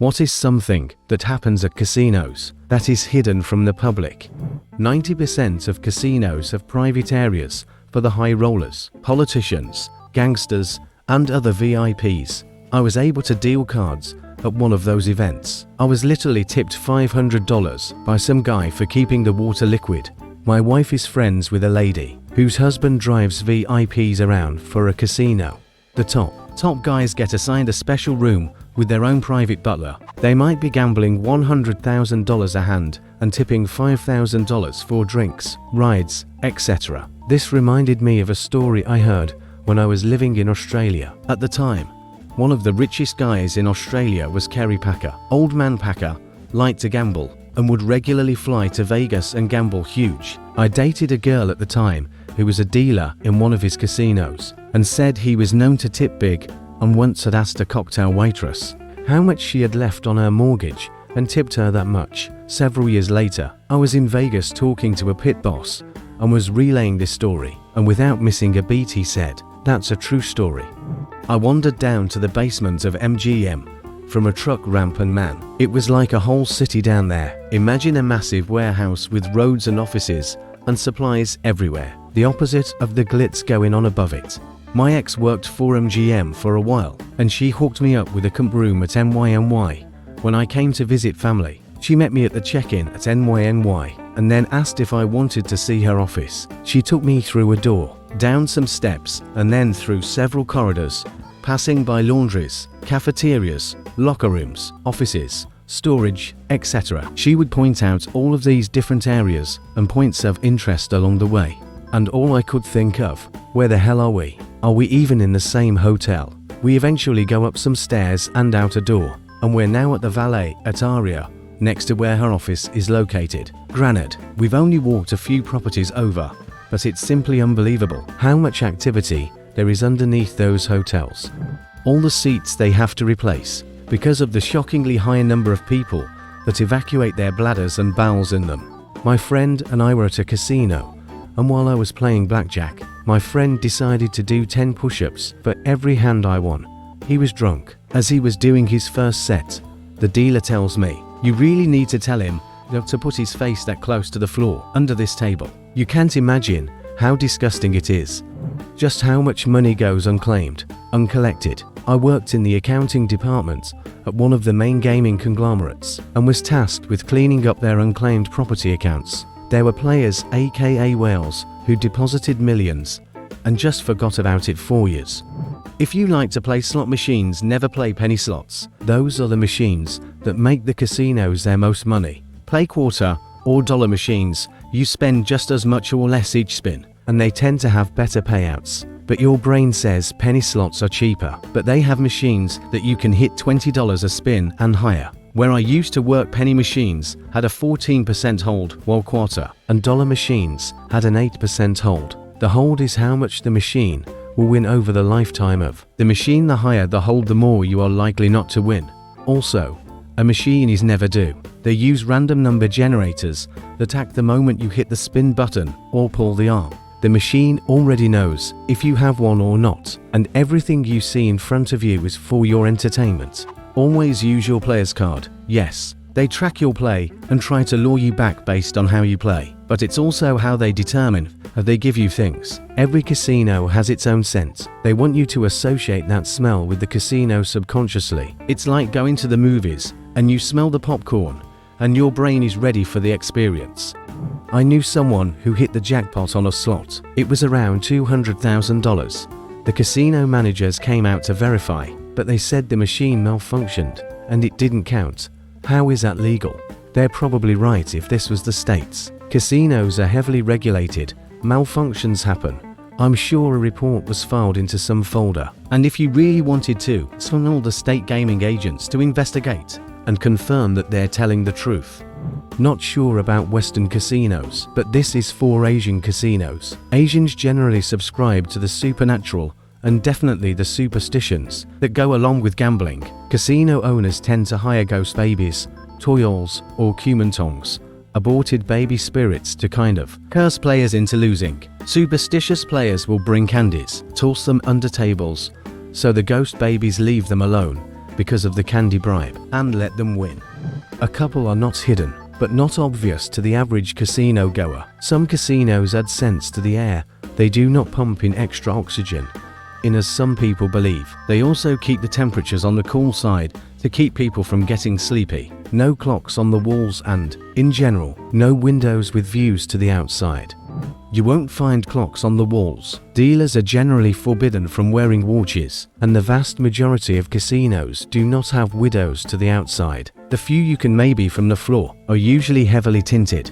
What is something that happens at casinos that is hidden from the public? 90% of casinos have private areas for the high rollers, politicians, gangsters, and other VIPs. I was able to deal cards at one of those events. I was literally tipped $500 by some guy for keeping the water liquid. My wife is friends with a lady whose husband drives VIPs around for a casino. The top guys get assigned a special room with their own private butler. They might be gambling $100,000 a hand and tipping $5,000 for drinks, rides, etc. This reminded me of a story I heard when I was living in Australia. At the time, one of the richest guys in Australia was Kerry Packer. Old man Packer liked to gamble and would regularly fly to Vegas and gamble huge. I dated a girl at the time who was a dealer in one of his casinos and said he was known to tip big, and once had asked a cocktail waitress how much she had left on her mortgage and tipped her that much. Several years later, I was in Vegas talking to a pit boss and was relaying this story, and without missing a beat he said, "That's a true story." I wandered down to the basement of MGM from a truck ramp, and man, it was like a whole city down there. Imagine a massive warehouse with roads and offices and supplies everywhere, the opposite of the glitz going on above it. My ex worked for MGM for a while, and she hooked me up with a comp room at NYNY. When I came to visit family, she met me at the check-in at NYNY and then asked if I wanted to see her office. She took me through a door, down some steps, and then through several corridors, passing by laundries, cafeterias, locker rooms, offices, storage, etc. She would point out all of these different areas and points of interest along the way. And all I could think of, where the hell are we? Are we even in the same hotel? We eventually go up some stairs and out a door, and we're now at the Valet at Aria, next to where her office is located. Granted, we've only walked a few properties over, but it's simply unbelievable how much activity there is underneath those hotels. All the seats they have to replace because of the shockingly high number of people that evacuate their bladders and bowels in them. My friend and I were at a casino, and while I was playing blackjack, my friend decided to do 10 push-ups for every hand I won. He was drunk. As he was doing his first set, the dealer tells me, "You really need to tell him not to put his face that close to the floor under this table." You can't imagine how disgusting it is. Just how much money goes unclaimed, uncollected. I worked in the accounting department at one of the main gaming conglomerates and was tasked with cleaning up their unclaimed property accounts. There were players, aka whales, who deposited millions and just forgot about it for years. If you like to play slot machines, never play penny slots. Those are the machines that make the casinos their most money. Play quarter or dollar machines. You spend just as much or less each spin, and they tend to have better payouts. But your brain says penny slots are cheaper, but they have machines that you can hit $20 a spin and higher. Where I used to work, penny machines had a 14% hold, while quarter and dollar machines had an 8% hold. The hold is how much the machine will win over the lifetime of the machine. The higher the hold, the more you are likely not to win. Also, a machine is never due. They use random number generators that act the moment you hit the spin button or pull the arm. The machine already knows if you have one or not, and everything you see in front of you is for your entertainment. Always use your player's card. Yes, they track your play and try to lure you back based on how you play, but it's also how they determine how they give you things. Every casino has its own scent. They want you to associate that smell with the casino subconsciously. It's like going to the movies and you smell the popcorn and your brain is ready for the experience. I knew someone who hit the jackpot on a slot. It was around $200,000. The casino managers came out to verify, but they said the machine malfunctioned and it didn't count. How is that legal? They're probably right if this was the States. Casinos are heavily regulated. Malfunctions happen. I'm sure a report was filed into some folder. And if you really wanted to, send all the state gaming agents to investigate and confirm that they're telling the truth. Not sure about Western casinos, but this is for Asian casinos. Asians generally subscribe to the supernatural and definitely the superstitions that go along with gambling. Casino owners tend to hire ghost babies, toyols, or kumantongs, aborted baby spirits to kind of curse players into losing. Superstitious players will bring candies, toss them under tables, so the ghost babies leave them alone because of the candy bribe and let them win. A couple are not hidden, but not obvious to the average casino goer. Some casinos add scents to the air. They do not pump in extra oxygen, as some people believe. They also keep the temperatures on the cool side to keep people from getting sleepy. No clocks on the walls and, in general, no windows with views to the outside. You won't find clocks on the walls. Dealers are generally forbidden from wearing watches, and the vast majority of casinos do not have windows to the outside. The few you can maybe from the floor are usually heavily tinted,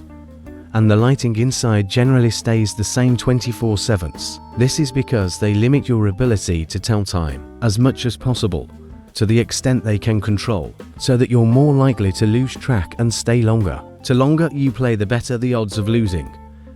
and the lighting inside generally stays the same 24/7. This is because they limit your ability to tell time as much as possible, to the extent they can control, so that you're more likely to lose track and stay longer. The longer you play, the better the odds of losing,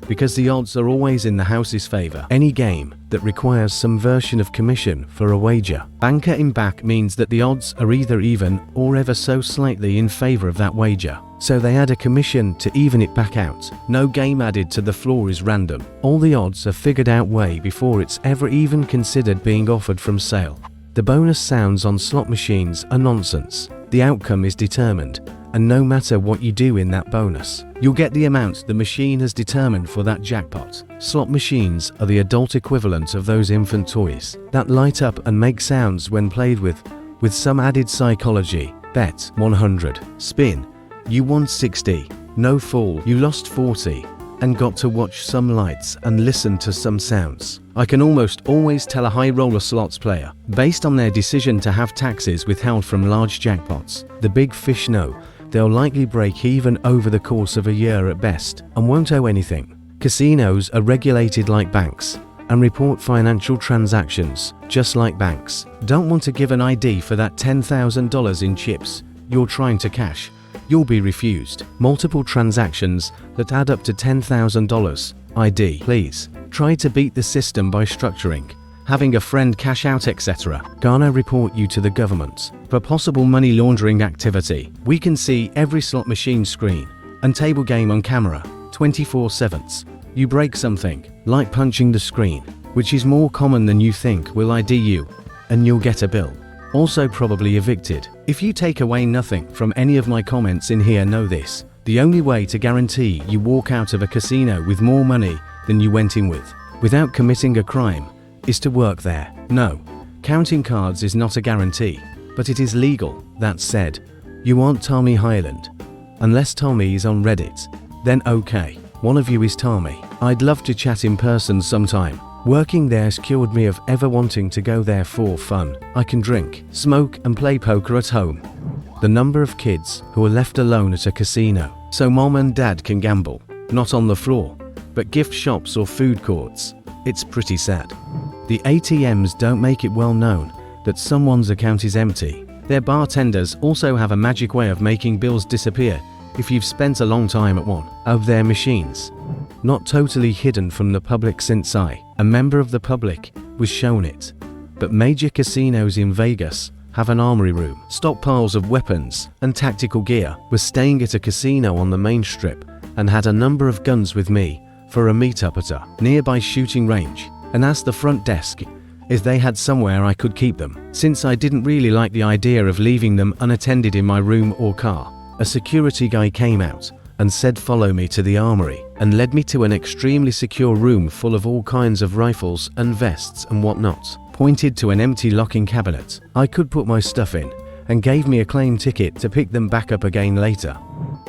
because the odds are always in the house's favor. Any game that requires some version of commission for a wager, banker in back, means that the odds are either even or ever so slightly in favor of that wager. So they add a commission to even it back out. No game added to the floor is random. All the odds are figured out way before it's ever even considered being offered from sale. The bonus sounds on slot machines are nonsense. The outcome is determined, and no matter what you do in that bonus, you'll get the amount the machine has determined for that jackpot. Slot machines are the adult equivalent of those infant toys that light up and make sounds when played with some added psychology. Bet 100, spin, you won 60, no fall, you lost 40, and got to watch some lights and listen to some sounds. I can almost always tell a high roller slots player, based on their decision to have taxes withheld from large jackpots. The big fish know they'll likely break even over the course of a year at best, and won't owe anything. Casinos are regulated like banks, and report financial transactions just like banks. Don't want to give an ID for that $10,000 in chips you're trying to cash? You'll be refused. Multiple transactions that add up to $10,000 ID. Please try to beat the system by structuring, having a friend cash out, etc. Gonna report you to the government for possible money laundering activity. We can see every slot machine screen and table game on camera 24/7. You break something, like punching the screen, which is more common than you think, will ID you, and you'll get a bill. Also probably evicted. If you take away nothing from any of my comments in here, know this: the only way to guarantee you walk out of a casino with more money than you went in with, without committing a crime, is to work there. No, counting cards is not a guarantee, but it is legal. That said, you aren't Tommy Highland. Unless Tommy is on Reddit, then okay, one of you is Tommy. I'd love to chat in person sometime. Working there's cured me of ever wanting to go there for fun. I can drink, smoke, and play poker at home. The number of kids who are left alone at a casino, so mom and dad can gamble, not on the floor, but gift shops or food courts. It's pretty sad. The ATMs don't make it well known that someone's account is empty. Their bartenders also have a magic way of making bills disappear if you've spent a long time at one of their machines. Not totally hidden from the public, since a member of the public, was shown it. But major casinos in Vegas have an armory room, stockpiles of weapons and tactical gear. Was staying at a casino on the main strip and had a number of guns with me for a meetup at a nearby shooting range, and asked the front desk if they had somewhere I could keep them, since I didn't really like the idea of leaving them unattended in my room or car. A security guy came out and said follow me to the armory, and led me to an extremely secure room full of all kinds of rifles and vests and whatnot. Pointed to an empty locking cabinet I could put my stuff in, and gave me a claim ticket to pick them back up again later.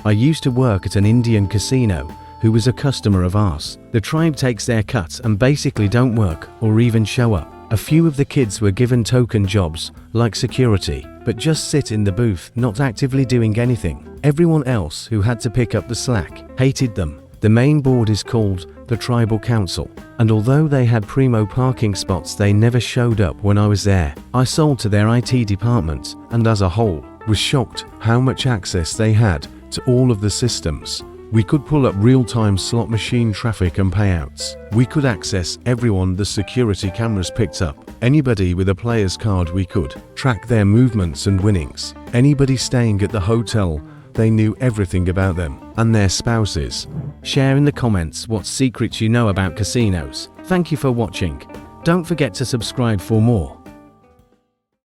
I used to work at an Indian casino who was a customer of ours. The tribe takes their cut and basically don't work or even show up. A few of the kids were given token jobs like security, but just sit in the booth, not actively doing anything. Everyone else who had to pick up the slack hated them. The main board is called the Tribal Council, and although they had primo parking spots, they never showed up when I was there. I sold to their IT department, and as a whole, was shocked how much access they had to all of the systems. We could pull up real-time slot machine traffic and payouts. We could access everyone the security cameras picked up. Anybody with a player's card, we could track their movements and winnings. Anybody staying at the hotel, they knew everything about them and their spouses. Share in the comments what secrets you know about casinos. Thank you for watching. Don't forget to subscribe for more.